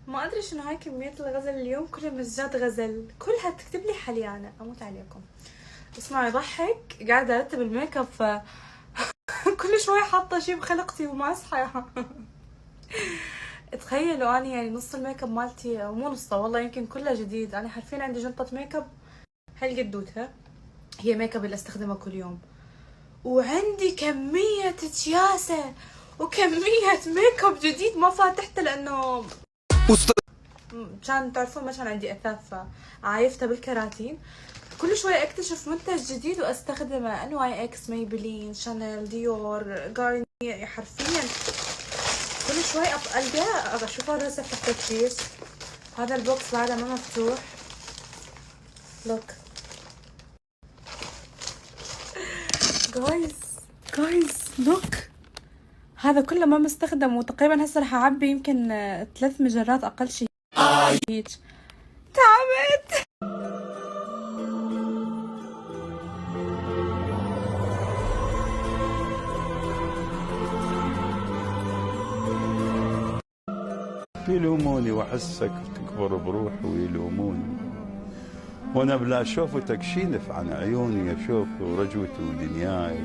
ما ادري شنو هاي كمية الغزل اليوم، كلها مسجات غزل، كلها تكتب لي حليانة، اموت عليكم. اسمعوا يضحك، قاعدة ارتب الميك اب ف كل شوي حاطة شي بخلقتي وماسحة. تخيلوا اني يعني نص الميك اب مالتي، او مو نصه والله يمكن كله جديد، انا حرفيا عندي جنطة ميك اب هالقدوتها، هي ميك اب اللي استخدمها كل يوم، وعندي كمية تياسة وكمية ميك اب جديد ما فاتحته لانه كان تعرفون ما كان عندي اثاث فعايفته بالكراتين. كل شوي اكتشف منتج جديد واستخدمه، ان واي اكس، ميبلين، شانيل، ديور، جارنير، حرفيا كل شوي القاه اشوفه راسه تحت الكيس. هذا البوكس بعده ما مفتوح. لوك جايز، لوك، هذا كله ما مستخدم، وتقريبا هسه راح اعبي يمكن 3 مجرات اقل شيء. هيك تعبت. يلوموني واحسك تكبر بروحي ويلوموني، وانا بلا اشوفتك شي نف عن عيوني اشوف ورجوتي ودنياي.